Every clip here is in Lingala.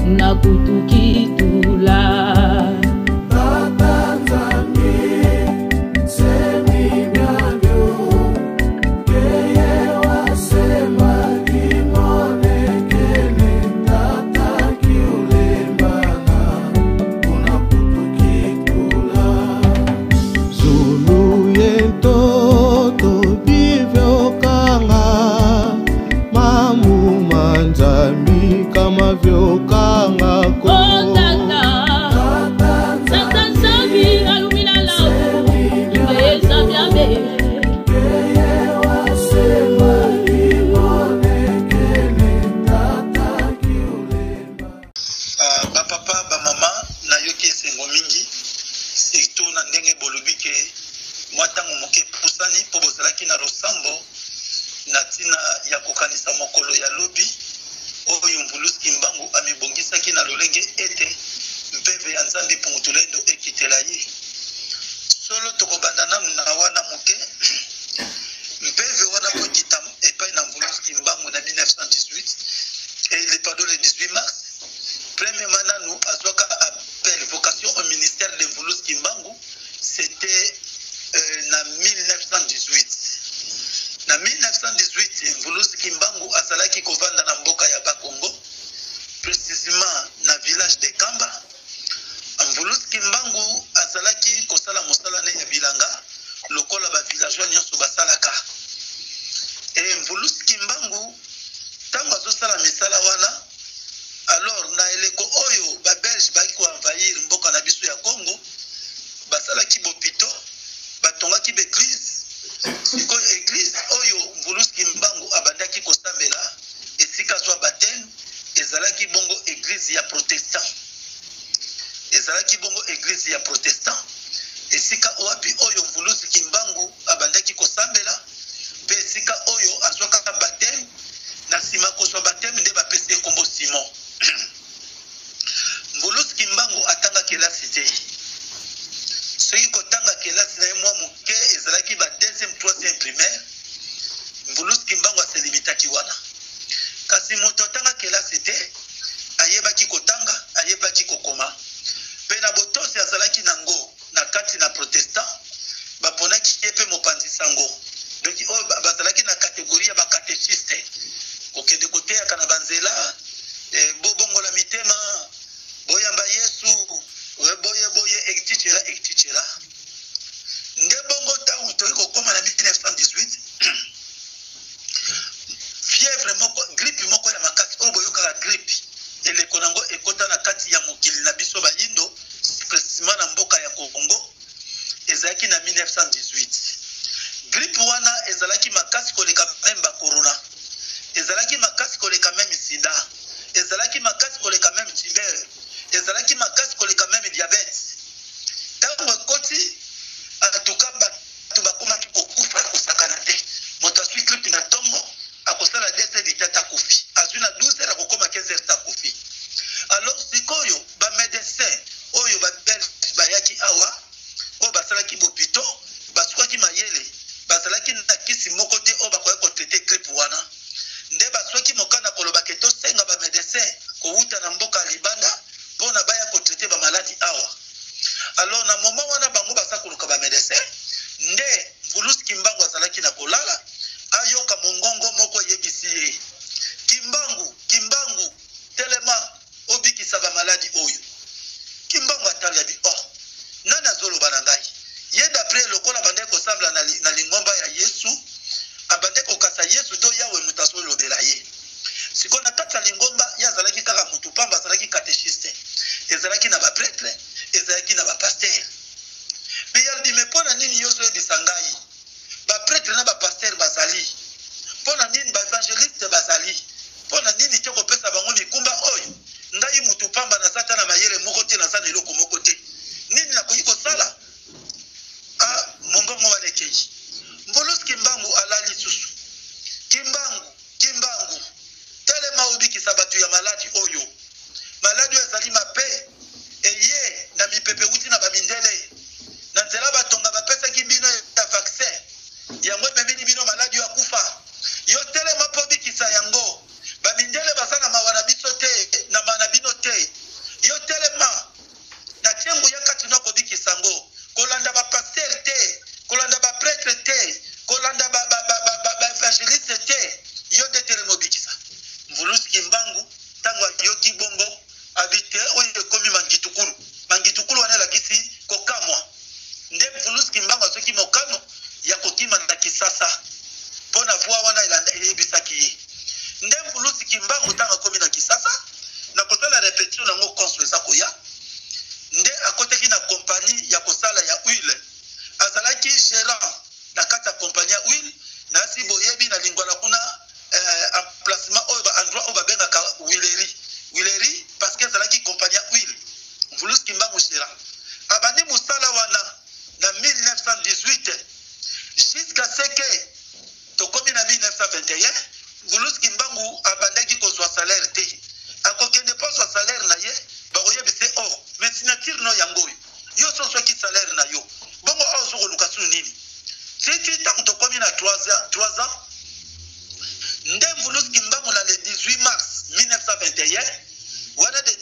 na kutukitula. Yo telema po bikisa yango. Babindele basana mawana biso te na mana bino te. répétition nango construire ça koya nde akoteki na compagnie ya kosala ya huile azalaki gérant na kati ya compagnie ya huile na si boyebi na lingwala kuna emplacement oyo endroit oyo babengaka huilerie parce que azalaki compagnie ya huile Mvulus Kimbangu gérant abandi mosala wana na 1918 jusqu'à ce que tokomi na 1921 Mvulus Kimbangu abandaki kozwa salaire te akokende po zwa salaire na ye bakoyebise oh mais signature no yango oyo yo so soki salaire na yo bongo oyo sokoluka sunu nini si ntango tokomi na 3 ans nde Mvulus Kimbangu na le 18 mars 1921 wana de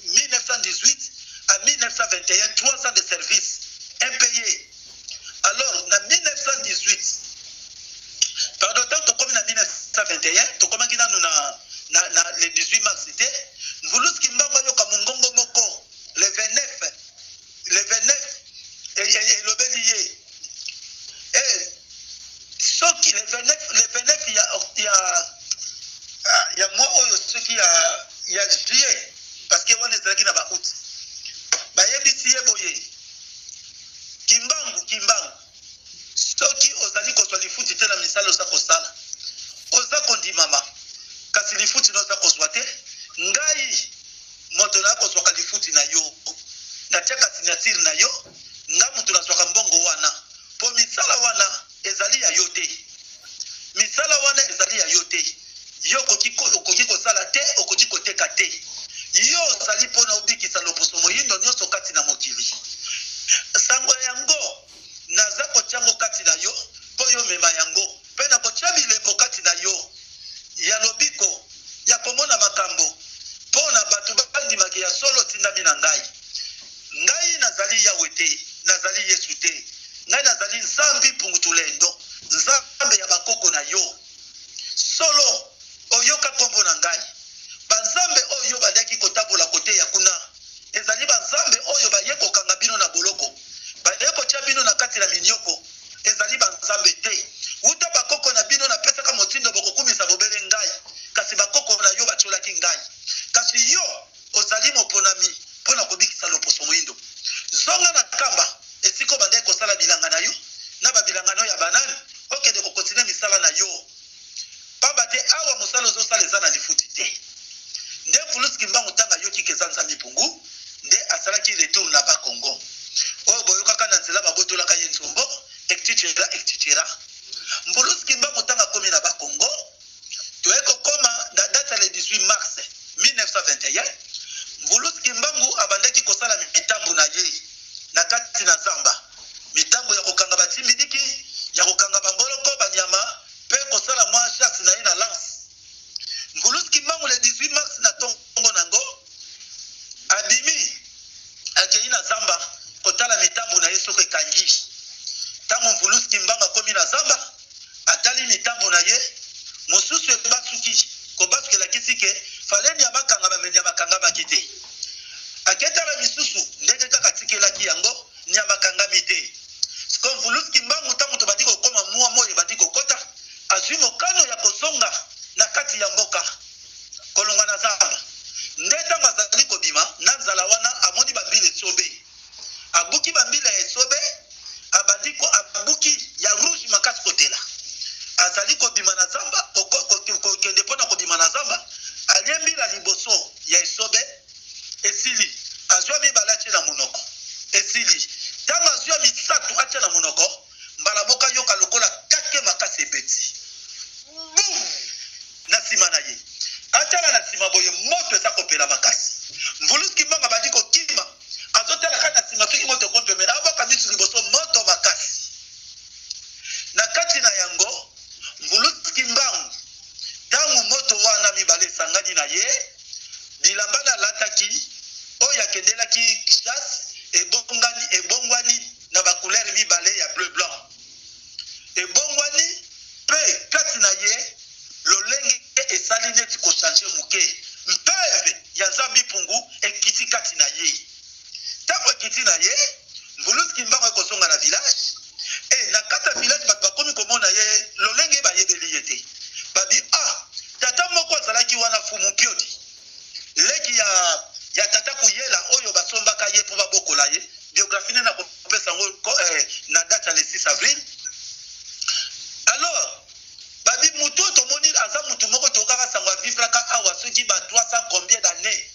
1918 à 1921 3 ans de service impayé. Alors, en 1918, pardon, tant que comme en 1921, tout comme le 18 mars, c'était, Mvulus Kimbangu yoka mungongo moko, le 29, et le bélier. Et, ce qui, le 29, il y a moi, ce qui il y a juillet, parce que on est dans la août. Bayebisi boye. Kimbangu soki ozali kozwa lifuti te na misala oza kosala oza kondimama kasi lifuti no oza kozwa te ngai moto na kozwaka lifuti na yo natiaka signature na yo nga moto nazwaka mbongo wana po misala wana ezali ya yo te misala wana ezali ya yo te yo okoki kosala te okoki koteka te yo ozali mpona obikisa loposo moyindo nyonso kati na mokili sango yango naza kotyango kati na yo po yo mema yango mpe na kotya bilembo kati na yo ya lobiko ya komona makambo mpo na bato bandimaki ya solo tindami na ngai nazali yawe te nazali yesu te ngai nazali nzambi pungutulendo nzambe ya bakoko na yo solo oyoka kombo na ngai banzambe oyo baliaki kotabola kote ya kuna ezali banzambe oyo baye kokanga bino na boloko baye kotya bino na kati na minyoko ezali banzambe te uta bakoko na bino na pesaka motindo bokokumisa bobele ngai kasi bakoko na yo batiolaki ngai kasi yo ozali moponami mpona kobikisa loposo moyindo zonga na kamba esiko bandai kosala bilanga na yo na babilangano ya banani okende kokontinue misala na yo pamba te awa mosala ozosala eza na lifuti te nde Mvulus Kimbangu tanga yoki keza nzambi pungu nde asalaki retour na bakongo oyo boyokaka na nzela babotolaka ye nsombo ektichera Mvulus Kimbangu tanga komi na bakongo toye kokoma na date ya le 18 mars 1921 Mvulus Kimbangu abandaki kosala mitambo na ye na kati na zamba mitambo ya kokanga batimbidiki ya kokanga bamboloko banyama mpe kosala mwa chasse na ye na lance Mvulus Kimbangu le 18 mars na tongo nango abimi akei na zamba kotala mitambo na ye soko ekangi ntango Mvulus Kimbangu akomi na zamba atali mitambo na ye mosusu ebasuki kobasukelaki ke faleni ya bakanga bameni ya bakanga bakite aketala misusu ndenge kaka tikelaki yango nya bakangami te siko Mvulus Kimbangu ntango tobandi kokoma mwa moyo ebandi kokota azwi mokano ya kozonga na kati ya mboka kolonga na zamba nde ntango azali kobima na nzala wana amoni bambila esobe abuki bambila ya esobe abuki ya rouge makasi kotela azali kobima na zamba kokende mpona kobima na zamba alie mbila liboso ya esobe esili azwa mibale atie na monoko esili ntango azwa misatu atie na monoko mbala moka yoka lokola kake makasi ebeti na nsima na ye atala na nsima boye moto eza kopela makasi Mvulus Kimbangu abandi kokima azotala kaka na nsima soki moto ekompemela aboka misu liboso moto makasi na kati na yango Mvulus Kimbangu ntango moto wana mibale esangani na ye bilamba nalataki oyo akendelaki chasse ebongwani na bacouleur mibale ya bleu blanc ebongwani mpe kati na ye lolenge esali neti kochange moke mpeve ya nzambi pungu ekiti kati na ye ntango ekiti na ye Mvulus Kimbangu ekozonga na village na kati ya village bato bakomi komona ye lolenge bayebeli ye te babi tata azalaki wana fumu piodi leki ya tata kuyela oyo basombaka ye po babokola ye biographie na kopesa ngo na date le 6 avril. Alors babi mutu tomoni aza mutu moko tokaka sangwa vivraka awa soki ba 300 combien d'années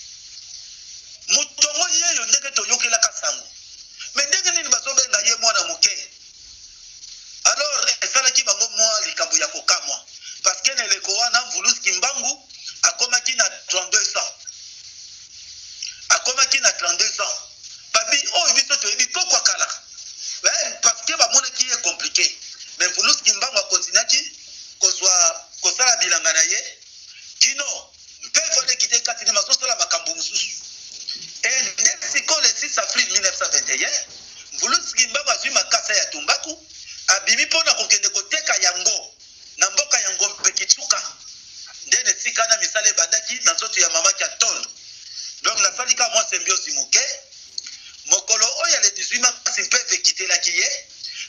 mutongo yeyo ndenge toyokelaka sango mais ndenge nini bazobenga ye mwana moke. Alors esalaki bango mwa likambo ya kokamwa parce que neleko wana Mvulusi Kimbangu akomaki na 32 ans. Akomaki na 32 ans. Babi oyo biso toyebi kokwa kala. Parce que bamonaki ye compliqué. Mais Mvulusi Kimbangu akontinaki kosala bilanga na ye kino mpe vole kite kati ni mazosala makambo mosusu. Et nde siko le 6 avril 1921 Mvulusi Kimbangu azwi makasa ya tumbaku abimi mpona kokende koteka yango na mboka yango mpe Kitsuka ndene sikana misale bandaki na nzoto ya mamaki atondo. Donc nasalika mwa symbiose moke mokolo oyo le 18 mars mpe ekitelaki ye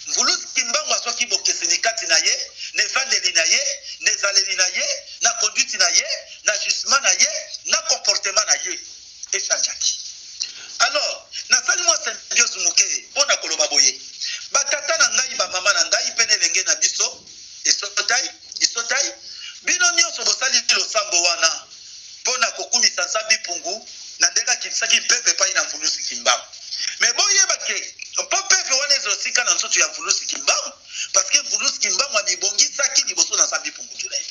Mvulusi Kimbangu azwaki bokeseni kati na ye ne vandeli na ye ne zaleli na ye na conduite na ye na jugement na ye na comportement na ye echangeaki. Alors nasali mwa symbiose moke mpona koloba boye batata na ngai bamama na ngai mpe nelenge na biso isotai bino nyonso bosali losambo wana mpona kokumisa nzambi pungu na ndenge akitisaki mpepe epai na Mvulusi Kimbangu. Mais boyebake mpo mpepe wana ezosika na nzoto ya Mvulusi Kimbangu parce que Mvulusi Kimbangu amibongisaki liboso na nzambi pungu tuleyo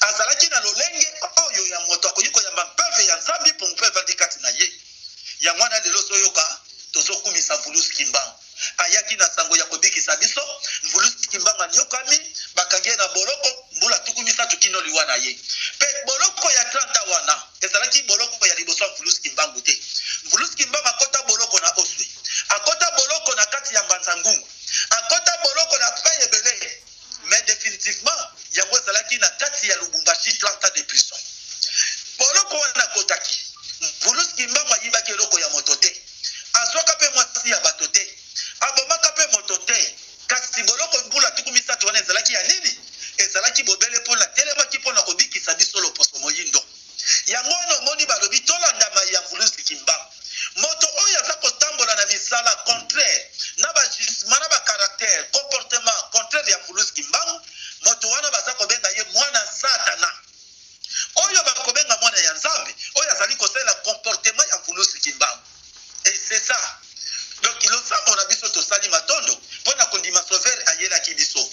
azalaki na lolenge oyo ya moto akoki koyamba mpepe ya nzambi pungu mpe evandi kati na ye yango wana lelo ozoyoka tozokumisa Mvulusi Kimbangu ayaki na sango ya kobikisa biso. Mvulusi Kimbangu anyokami bakangi na boloko mbula tukumisa tukino liwa na ye pe boloko ya 30 wana ezalaki boloko ya liboso ya Mvulusi Kimbangu te. Mvulusi Kimbangu akota boloko na Oswe, akota boloko na kati ya Mbanzangungu, akota boloko na Payebele, mais définitivement yango ezalaki na kati ya Lubumbashi 30 ans de prison. Boloko wana kotaki Mvulusi Kimbangu ayibaki eloko ya moto te, azwaka pe mwasi ya bato te, abomaka pe moto te. Kasi boloko mbula tukumisa tuwana ezalaki ya nini? Ezalaki bobele mpona telemaki mpona kobikisa biso loposo moyindo. Yango wana omoni balobi tolandama ya Mvulusi Kimbangu moto oyo aza kotambola na misala contraire na bajugement na bacaractère comportement contraire ya Mvulusi Kimbangu moto wana baza kobenga ye mwana satana oyo bakobenga mwana ya nzambe oyo azali kosalela comportement ya Mvulusi Kimbangu. Et c'est ça. Donc losambo na biso tosali matondo mpona kondima Sauveur ayelaki biso.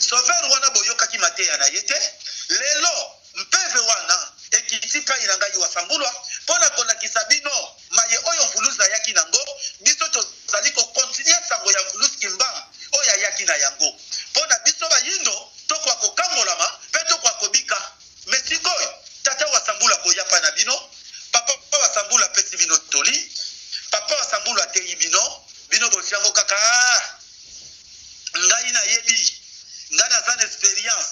Sauveur wana boyokaki mateya na ye te lelo mpeve wana ekiti pai na ngai wasambulwa mpona kolakisa bino maye oyo Mvulusi ayaki nango biso tozali kokontinue sango ya Mvulusi Kimbangu oyo ayaki na yango mpona biso bayindo tokwa kokangolama mpe tokwa kobika. Mais sikoyo tata wasambula koyapa na bino papa wasambula pesi bino toli papa wasambula teyi bino bosiango kaka ngai na yebi ngai na zan experience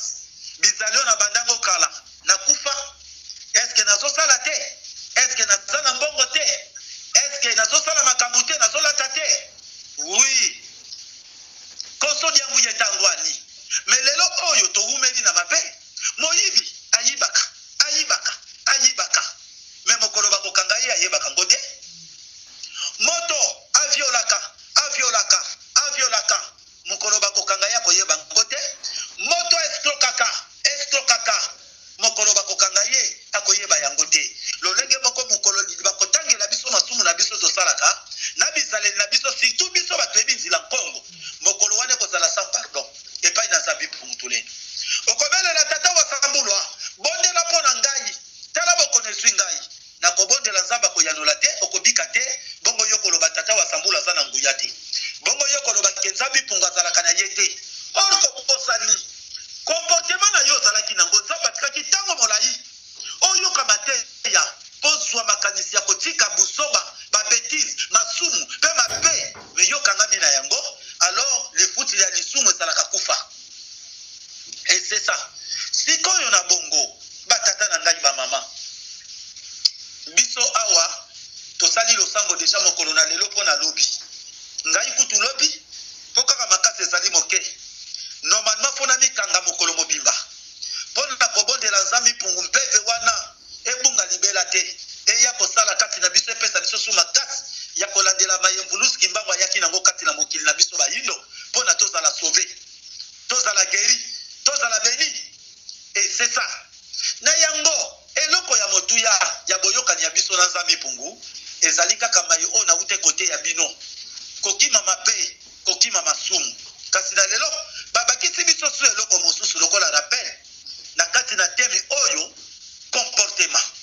bizalio na bandango kala na kufa. Est-ce que nazosala te? Est-ce que nazana mbongo te? Est-ce que nazosala makambo te nazolata te? Oui. Koso diangu yetangwani. Mais lelo oyo toumeli na mape moyibi ayibaka. Mais mokolo bakokanga ye ayebaka ngote. Moto aviolaka. Mokolo bakokanga ya koyeba ngote. Moto eskrokaka. Mokolo bakokanga ye akoyeba yango te. Lolenge moko mokolo bakotangela biso masumu na biso tosalaka na bizaleli na biso surtout biso bato ebinzila nkongo mokolo wane kozala sans pardon epai na nzambe pungutuleni okobelela tata wasambulwa bondela mpona ngai tala bokoneswi ngai na kobondela nzambe akoyanola te okobika te bongo yo koloba tata wasambulwa aza na nguya te bongo yo koloba ke nzambe pungu azalaka na ye te or kobosani comportement na yo ozalaki nango nzambe atikaki ntango molai oyoka mateya pozwa makanisi ya kotika buzoba babétise masumu mpe mabe meyokangami na yango alors lefutili ya lisumu ezalaka kufa. Et c'est ça sikoyo na bongo batata na ngai bamama biso awa tosali losambo deja mokolo na lelo mpo na lobi ngai kutu lobi mpo kaka makasi ezali moke normalement mpona mikanga mokolo mobimba mpona kobondela nzambe pungu mpeve wana na nzambe pungu ezali kaka mai o na ute kote ya bino kokima mabe kokima masumu kasi na lelo babakisi biso su eloko mosusu lokola rappel na kati na teme oyo comportement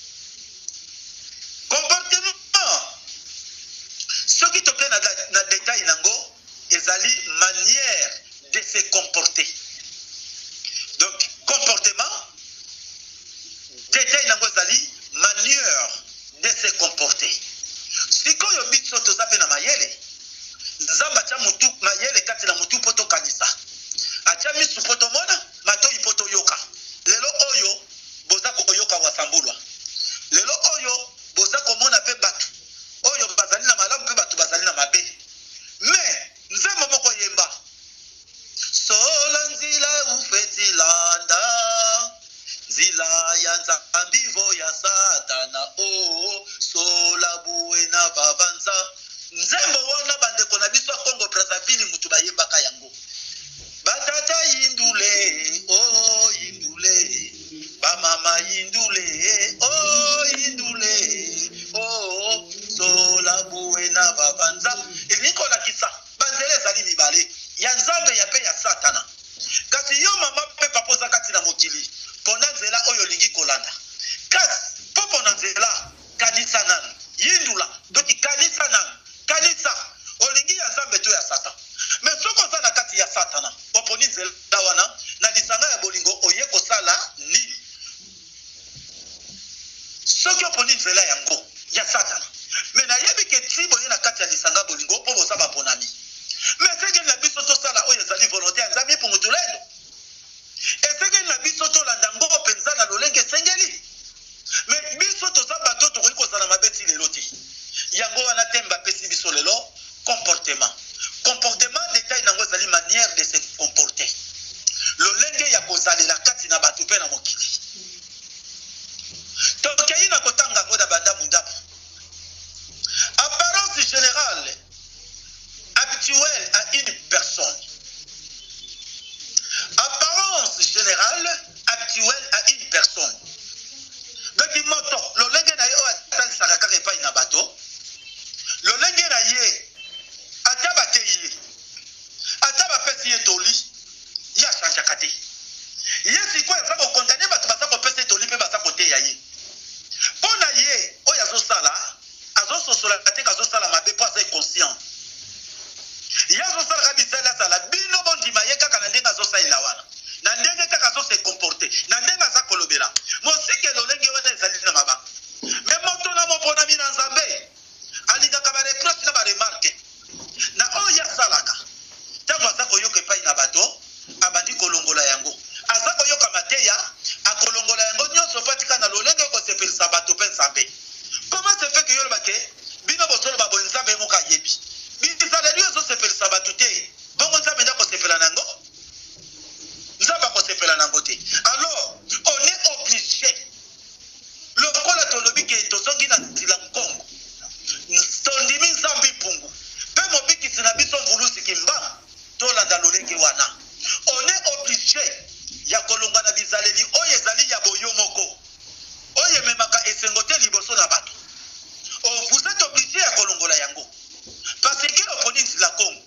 soki toke na détail nango ezali manière de se comporter. Donc comportement détail nango ezali manière de se comporter. Sikoyo biso toza pe na mayele nzambe atia mutu mayele kati na mutu poto kanisa atia misu poto mona matoi poto yoka lelo oyo boza koyoka wasambulwa lelo oyo boza komona pe batu oyo bazali na malamu pe batu bazali na mabe mais nzambe moko yemba sola nzila ufetilanda nzila ya nzambivo ya satana o sola buena bavanza nzembo wana bandeko na biso Kongo Brazzaville mutu bayembaka yango batata yindule oh yindule bamama yindule oh yindule oh sola buena bavanza elinkola kisa banzele ezali mibale ya nzambe ya pe ya satana kasi yo mama pe papoza kati na mokili pona nzela oyo lingi kolanda kasi popo na nzela kanisa nanu yindula doki kanisa nanu kanisa olingi ya nzambe to ya satan mais soko za na kati ya satana oponi nzela wana na lisanga ya bolingo oye kosala nini soki oponi nzela yango ya satana mais nayebi ke tribo ye na kati ya lisanga bolingo po boza baponami mais esengeli na biso tosala oyo ezali volonté ya nzambe mpungu tolendo esengeli na biso tolanda ngo mpenza na lolenge esengeli mais biso toza bato tokoki kozala mabeti lelo te yango wana temba pesi biso lelo comportement détail nango ezali manière de se comporter lolenge ya kozalela kati na bato pe na mokili tokei na kotanga ngo na bandamu ndamu apparence générale habituelle à une personne apparence générale habituelle à une personne doki moto lolenge na ye oyo atalisaka kaka epai na bato lolenge na ye ata batei ye ata bapesi ye toli ye achangeaka te ye sikoyo aza kokondane bato baza kopesa toli mpe baza koteya ye mpo na ye oyo azosala azososolaka te azosala mabe mpo aza inconscient ye azosalaka bisali asala bino bondima ye kaka na ndenge azosalela wana na ndenge kaka azose comporte na ndenge aza kolobela mosike lolenge wana ezali na mabanga me moto na moponami na nzambe alingaka bareproche na baremarke na oyo asalaka ntango aza koyoka epai na bato abandi kolongola yango aza koyoka mateya akolongola yango nyonso mpo atika na lolenge okosepelisa bato mpe nzambe koma se fait ke yo lobake bino bosoloba boye nzambe moko ayebi bizaleli ezosepelisa bato te bongo nzambe nde akosepela nango nzambe akosepela nango te alors on est obligé lokola tolobi ke tozongi na nzela nkongo tondimi nzambe mpungu mpe mobikisi na biso mvulusi kimba tolanda lolenge wana on est obligé ya kolonga na bizaleli oyo ezali ya boyo moko oyo ememaka esengo te liboso na bato vous êtes obligé ya kolongola yango parce que oponi nzela kongo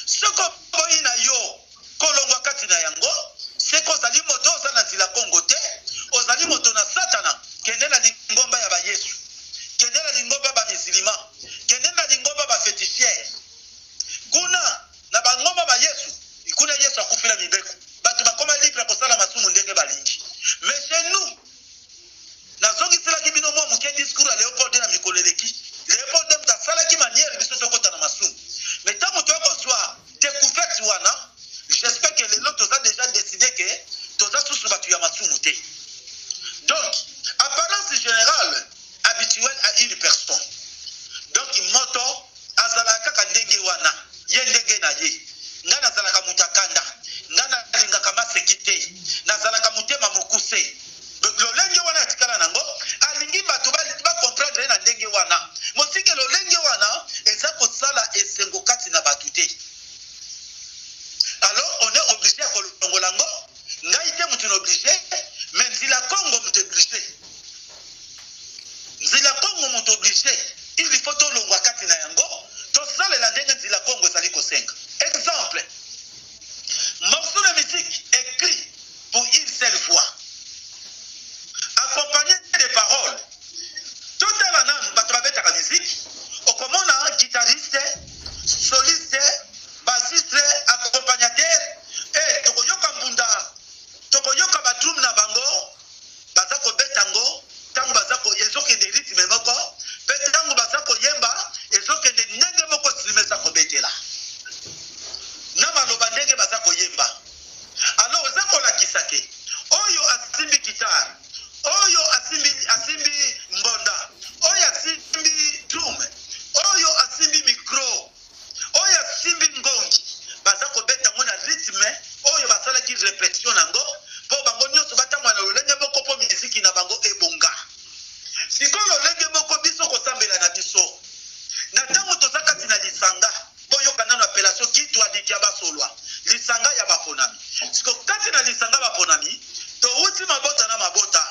soko boyi na yo kolongwa kati na yango seko ozali moto oza na nzela kongo te ozali moto na satana kende na lingomba ya bayesu kende na lingomba bamisilima kende na lingomba bafetichiere kuna na bangomba bayesu kuna yesu akufila mibeko bato bakoma libre kosala masumu ndenge balingi mais chez nous nazongiselaki bino mwa moke discours ya Léopold na mikolo eleki Léopold mutu asalaki manière biso tokota na masumu mais ntango toyokozwa découverte wana j'espère que lelo toza déjà décidé que toza susu bato ya masumu te donc apparence générale habituelle à une personne donc moto azalaka kaka ndenge wana ye ndenge na ye nga nazalaka mutu akanda nga nalingaka maseki te nazalaka motema mokuse lolenge wana atikala nango alingi bato bacomprendre na ndenge wana sikoyo lolenge moko biso kosambela na biso na ntango toza kati na lisanga boyoka nano appellation kitu adiki ya basolwa lisanga ya baponami siko kati na lisanga baponami touti mabota na mabota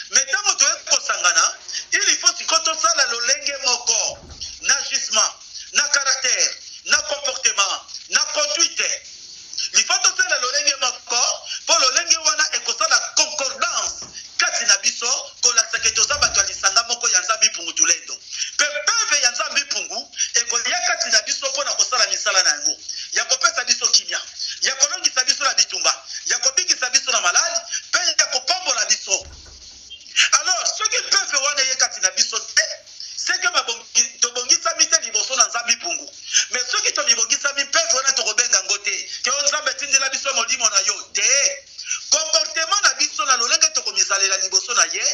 me ntango toye kosangana il faut siko tosala lolenge moko na gisement na caractère na comportement na conduite il faut tosala lolenge moko mpo lolenge wana ekosala concordance kati na biso kolakisaka toza bato ya lisanga moko ya nzambe ipungu tulendo mpe peve ya nzambe ipungu ekolia kati na biso mpo na kosala misala na yango ya kopesa biso kimia ya kolongisa biso na bitumba ya kobikisa biso na maladi mpe ya kopambola biso. Alors soki peve wana ye kati na biso te seke tobongisami te liboso na nzambe ipungu me soki tomibongisami peve wana tokobenga yango te ke o nzambe etindela biso molimo na yo te comportement na biso na lolenge tokomisalela liboso na ye